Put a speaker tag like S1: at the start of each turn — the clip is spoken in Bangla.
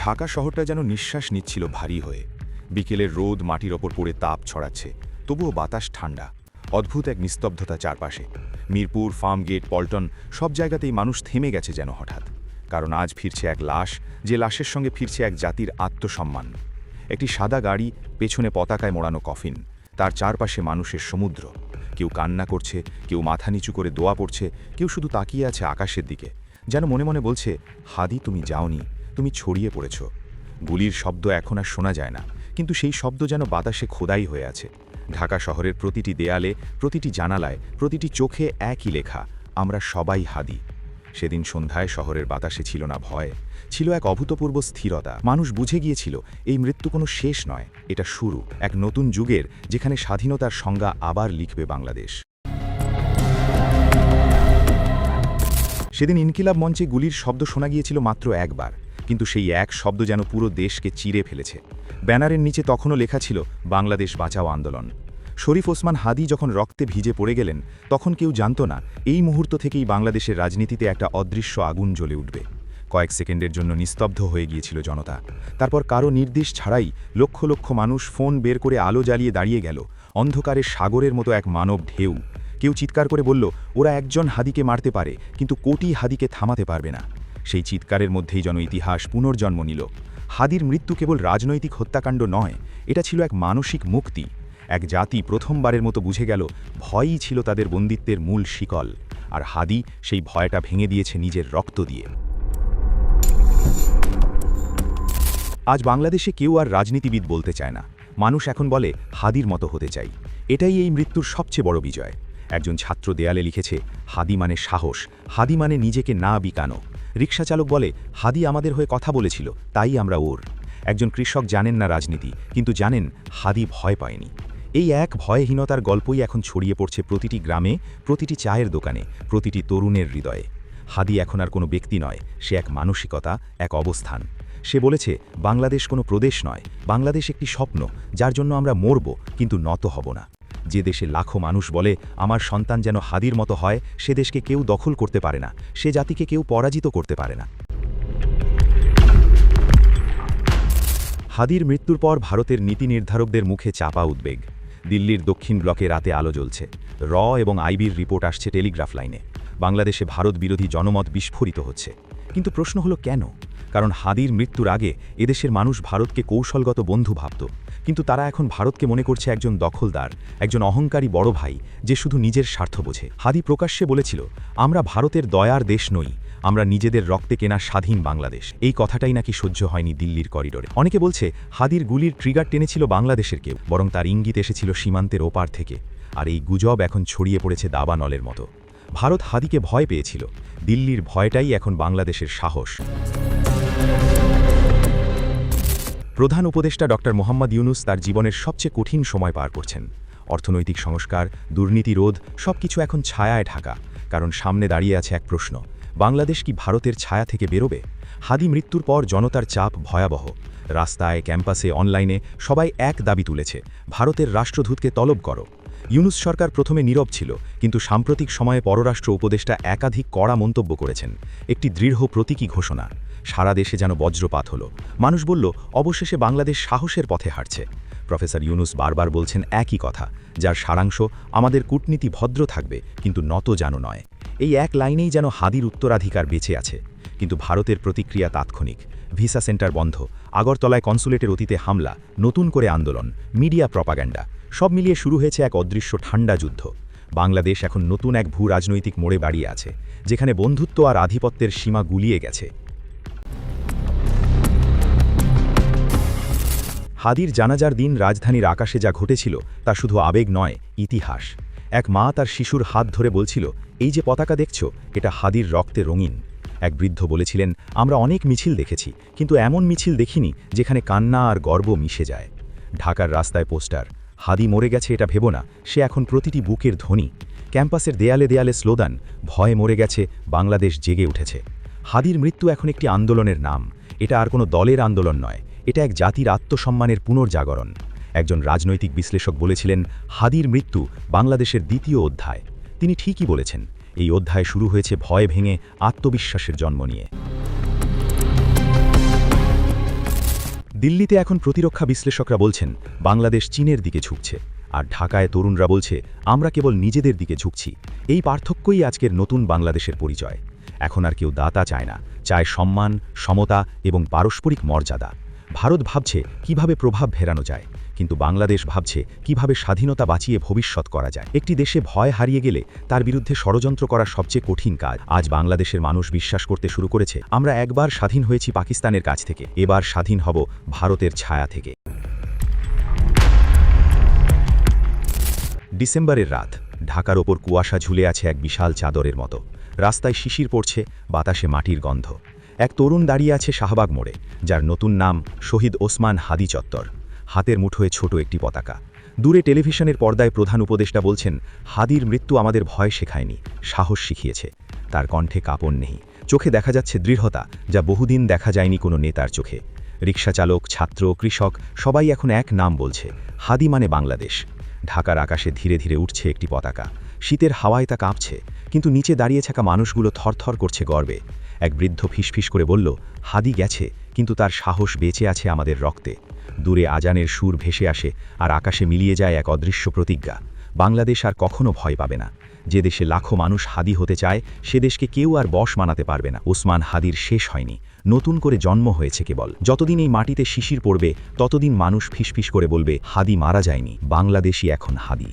S1: ঢাকা শহরটা যেন নিঃশ্বাস নিচ্ছিল ভারী হয়ে। বিকেলের রোদ মাটির ওপর পড়ে তাপ ছড়াচ্ছে, তবুও বাতাস ঠান্ডা। অদ্ভুত এক নিস্তব্ধতা চারপাশে। মিরপুর, ফার্মগেট, পল্টন সব জায়গাতেই মানুষ থেমে গেছে যেন হঠাৎ। কারণ আজ ফিরছে এক লাশ, যে লাশের সঙ্গে ফিরছে এক জাতির আত্মসম্মান। একটি সাদা গাড়ি, পেছনে পতাকায় মোড়ানো কফিন, তার চারপাশে মানুষের সমুদ্র। কেউ কান্না করছে, কেউ মাথা নিচু করে দোয়া পড়ছে, কেউ শুধু তাকিয়ে আছে আকাশের দিকে, যেন মনে মনে বলছে, হাদি তুমি যাওনি, তুমি ছড়িয়ে পড়েছ। গুলির শব্দ এখন আর শোনা যায় না, কিন্তু সেই শব্দ যেন বাতাসে খোদাই হয়ে আছে। ঢাকা শহরের প্রতিটি দেয়ালে, প্রতিটি জানালায়, প্রতিটি চোখে একই লেখা, আমরা সবাই হাদি। সেদিন সন্ধ্যায় শহরের বাতাসে ছিল না ভয়, ছিল এক অভূতপূর্ব স্থিরতা। মানুষ বুঝে গিয়েছিল এই মৃত্যু কোনো শেষ নয়, এটা শুরু এক নতুন যুগের, যেখানে স্বাধীনতার সংজ্ঞা আবার লিখবে বাংলাদেশ। সেদিন ইনকিলাব মঞ্চে গুলির শব্দ শোনা গিয়েছিল মাত্র একবার, কিন্তু সেই এক শব্দ যেন পুরো দেশকে চিরে ফেলেছে। ব্যানারের নিচে তখনও লেখা ছিল বাংলাদেশ বাঁচাও আন্দোলন। শরীফ ওসমান হাদি যখন রক্তে ভিজে পড়ে গেলেন, তখন কেউ জানত না এই মুহূর্ত থেকেই বাংলাদেশের রাজনীতিতে একটা অদৃশ্য আগুন জ্বলে উঠবে। কয়েক সেকেন্ডের জন্য নিস্তব্ধ হয়ে গিয়েছিল জনতা। তারপর কারো নির্দেশ ছাড়াই লক্ষ লক্ষ মানুষ ফোন বের করে আলো জ্বালিয়ে দাঁড়িয়ে গেল, অন্ধকারের সাগরের মতো এক মানব ঢেউ। কেউ চিৎকার করে বলল, ওরা একজন হাদিকে মারতে পারে, কিন্তু কোটি হাদিকে থামাতে পারবে না। সেই চিৎকারের মধ্যেই যেন ইতিহাস পুনর্জন্ম নিল। হাদির মৃত্যু কেবল রাজনৈতিক হত্যাকাণ্ড নয়, এটা ছিল এক মানসিক মুক্তি। এক জাতি প্রথমবারের মতো বুঝে গেল ভয়ই ছিল তাদের বন্দিত্বের মূল শিকল, আর হাদি সেই ভয়টা ভেঙে দিয়েছে নিজের রক্ত দিয়ে। আজ বাংলাদেশে কেউ আর রাজনীতিবিদ বলতে চায় না, মানুষ এখন বলে হাদির মতো হতে চাই। এটাই এই মৃত্যুর সবচেয়ে বড় বিজয়। একজন ছাত্র দেয়ালে লিখেছে, হাদি মানে সাহস, হাদি মানে নিজেকে না বিকানো। রিকশাচালক বলে, হাদি আমাদের হয়ে কথা বলেছিল, তাই আমরা ওর। একজন কৃষক জানেন না রাজনীতি, কিন্তু জানেন হাদি ভয় পায়নি। এই এক ভয়হীনতার গল্পই এখন ছড়িয়ে পড়ছে প্রতিটি গ্রামে, প্রতিটি চায়ের দোকানে, প্রতিটি তরুণের হৃদয়ে। হাদি এখন আর কোনো ব্যক্তি নয়, সে এক মানসিকতা, এক অবস্থান। সে বলেছে, বাংলাদেশ কোনো প্রদেশ নয়, বাংলাদেশ একটি স্বপ্ন, যার জন্য আমরা মরব, কিন্তু নত হব না। যে দেশে লাখো মানুষ বলে আমার সন্তান যেন হাদির মতো হয়, সে দেশকে কেউ দখল করতে পারে না, সে জাতিকে কেউ পরাজিত করতে পারে না। হাদির মৃত্যুর পর ভারতের নীতি নির্ধারকদের মুখে চাপা উদ্বেগ। দিল্লির দক্ষিণ ব্লকে রাতে আলো জ্বলছে, র এবং আইবির রিপোর্ট আসছে টেলিগ্রাফ লাইনে। বাংলাদেশে ভারত বিরোধী জনমত বিস্ফোরিত হচ্ছে। কিন্তু প্রশ্ন হলো কেন? কারণ হাদির মৃত্যুর আগে এদেশের মানুষ ভারতকে কৌশলগত বন্ধু ভাবত, কিন্তু তারা এখন ভারতকে মনে করছে একজন দখলদার, একজন অহংকারী বড় ভাই, যে শুধু নিজের স্বার্থ বোঝে। হাদি প্রকাশ্যে বলেছিল, আমরা ভারতের দয়ার দেশ নই, আমরা নিজেদের রক্তে কেনা স্বাধীন বাংলাদেশ। এই কথাটাই নাকি সহ্য হয়নি দিল্লির করিডোরে। অনেকে বলছে, হাদির গুলির ট্রিগার টেনেছিল বাংলাদেশের কেউ, বরং তার ইঙ্গিত এসেছিল সীমান্তের ওপার থেকে। আর এই গুজব এখন ছড়িয়ে পড়েছে দাবানলের মতো। ভারত হাদিকে ভয় পেয়েছিল, দিল্লির ভয়টাই এখন বাংলাদেশের সাহস। প্রধান উপদেষ্টা ডক্টর মোহাম্মদ ইউনুস তার জীবনের সবচেয়ে কঠিন সময় পার করছেন। অর্থনৈতিক সংস্কার, দুর্নীতি রোধ, সবকিছু এখন ছায়ায় ঢাকা। কারণ সামনে দাঁড়িয়ে আছে এক প্রশ্ন, বাংলাদেশ কি ভারতের ছায়া থেকে বেরোবে? হাদি মৃত্যুর পর জনতার চাপ ভয়াবহ। রাস্তায়, ক্যাম্পাসে, অনলাইনে সবাই এক দাবি তুলেছে, ভারতের রাষ্ট্রদূতকে তলব করো। ইউনুস সরকার প্রথমে নীরব ছিল, কিন্তু সাম্প্রতিক সময়ে পররাষ্ট্র উপদেষ্টা একাধিক কড়া মন্তব্য করেছেন। একটি দৃঢ় প্রতীকী ঘোষণা। সারা দেশে যেন বজ্রপাত হলো। মানুষ বলল, অবশেষে বাংলাদেশ সাহসের পথে হাঁটছে। প্রফেসর ইউনুস বারবার বলছেন একই কথা, যার সারাংশ, আমাদের কূটনীতি ভদ্র থাকবে, কিন্তু নত যেন নয়। এই এক লাইনেই যেন হাদির উত্তরাধিকার বেঁচে আছে। কিন্তু ভারতের প্রতিক্রিয়া তাৎক্ষণিক। ভিসা সেন্টার বন্ধ, আগরতলায় কনসুলেটের অতীতে হামলা, নতুন করে আন্দোলন, মিডিয়া প্রপাগান্ডা, সব মিলিয়ে শুরু হয়েছে এক অদৃশ্য ঠান্ডা যুদ্ধ। বাংলাদেশ এখন নতুন এক ভূ রাজনৈতিক মোড়ে দাঁড়িয়ে আছে, যেখানে বন্ধুত্ব আর আধিপত্যের সীমা গুলিয়ে গেছে। হাদির জানাজার দিন রাজধানীর আকাশে যা ঘটেছিল তা শুধু আবেগ নয়, ইতিহাস। এক মা তার শিশুর হাত ধরে বলছিল, এই যে পতাকা দেখছো, এটা হাদির রক্তে রঙিন। এক বৃদ্ধ বলেছিলেন, আমরা অনেক মিছিল দেখেছি, কিন্তু এমন মিছিল দেখিনি যেখানে কান্না আর গর্ব মিশে যায়। ঢাকার রাস্তায় পোস্টার, হাদি মরে গেছে এটা ভেবো না, সে এখন প্রতিটি বুকের ধ্বনি। ক্যাম্পাসের দেয়ালে দেয়ালে স্লোগান, ভয় মরে গেছে, বাংলাদেশ জেগে উঠেছে। হাদির মৃত্যু এখন একটি আন্দোলনের নাম। এটা আর কোনো দলের আন্দোলন নয়, এটা এক জাতির আত্মসম্মানের পুনর্জাগরণ। একজন রাজনৈতিক বিশ্লেষক বলেছিলেন, হাদির মৃত্যু বাংলাদেশের দ্বিতীয় অধ্যায়। তিনি ঠিকই বলেছেন, এই অধ্যায় শুরু হয়েছে ভয় ভেঙে আত্মবিশ্বাসের জন্ম নিয়ে। দিল্লিতে এখন প্রতিরক্ষা বিশ্লেষকরা বলছেন বাংলাদেশ চীনের দিকে ঝুঁকছে, আর ঢাকায় তরুণরা বলছে আমরা কেবল নিজেদের দিকে ঝুঁকছি। এই পার্থক্যই আজকের নতুন বাংলাদেশের পরিচয়। এখন আর কেউ দাতা চায় না, চায় সম্মান, সমতা এবং পারস্পরিক মর্যাদা। ভারত ভাবছে কিভাবে প্রভাব ফেরানো যায়, কিন্তু বাংলাদেশ ভাবছে কিভাবে স্বাধীনতা বাঁচিয়ে ভবিষ্যৎ করা যায়। একটি দেশে ভয় হারিয়ে গেলে তার বিরুদ্ধে ষড়যন্ত্র করা সবচেয়ে কঠিন কাজ। আজ বাংলাদেশের মানুষ বিশ্বাস করতে শুরু করেছে আমরা একবার স্বাধীন হয়েছি পাকিস্তানের কাছ থেকে, এবার স্বাধীন হব ভারতের ছায়া থেকে। ডিসেম্বরের রাত, ঢাকার ওপর কুয়াশা ঝুলে আছে এক বিশাল চাদরের মতো। রাস্তায় শিশির পড়ছে, বাতাসে মাটির গন্ধ। এক তরুণ দাঁড়িয়ে আছে শাহবাগ মোড়ে, যার নতুন নাম শহীদ ওসমান হাদি চত্বর। হাতের মুঠোয় ছোট একটি পতাকা। দূরে টেলিভিশনের পর্দায় প্রধান উপদেষ্টা বলছেন হাদির মৃত্যু আমাদের ভয় শেখায়নি, সাহস শিখিয়েছে। তার কণ্ঠে কাঁপন নেই, চোখে দেখা যাচ্ছে দৃঢ়তা, যা বহুদিন দেখা যায়নি কোনো নেতার চোখে। রিকশাচালক, ছাত্র, কৃষক সবাই এখন এক নাম বলছে, হাদি মানে বাংলাদেশ। ঢাকার আকাশে ধীরে ধীরে উঠছে একটি পতাকা। শীতের হাওয়ায় তা কাঁপছে, কিন্তু নিচে দাঁড়িয়ে থাকা মানুষগুলো থরথর করছে গর্বে। এক বৃদ্ধ ফিসফিস করে বলল, হাদি গেছে, কিন্তু তার সাহস বেঁচে আছে আমাদের রক্তে। দূরে আজানের সুর ভেসে আসে, আর আকাশে মিলিয়ে যায় এক অদৃশ্য প্রতিজ্ঞা, বাংলাদেশ আর কখনো ভয় পাবে না। যে দেশে লাখো মানুষ হাদি হতে চায়, সে দেশকে কেউ আর বশ মানাতে পারবে না। ওসমান হাদির শেষ হয়নি, নতুন করে জন্ম হয়েছে কেবল। যতদিন এই মাটিতে শিশির পড়বে, ততদিন মানুষ ফিসফিস করে বলবে, হাদি মারা যায়নি, বাংলাদেশই এখন হাদি।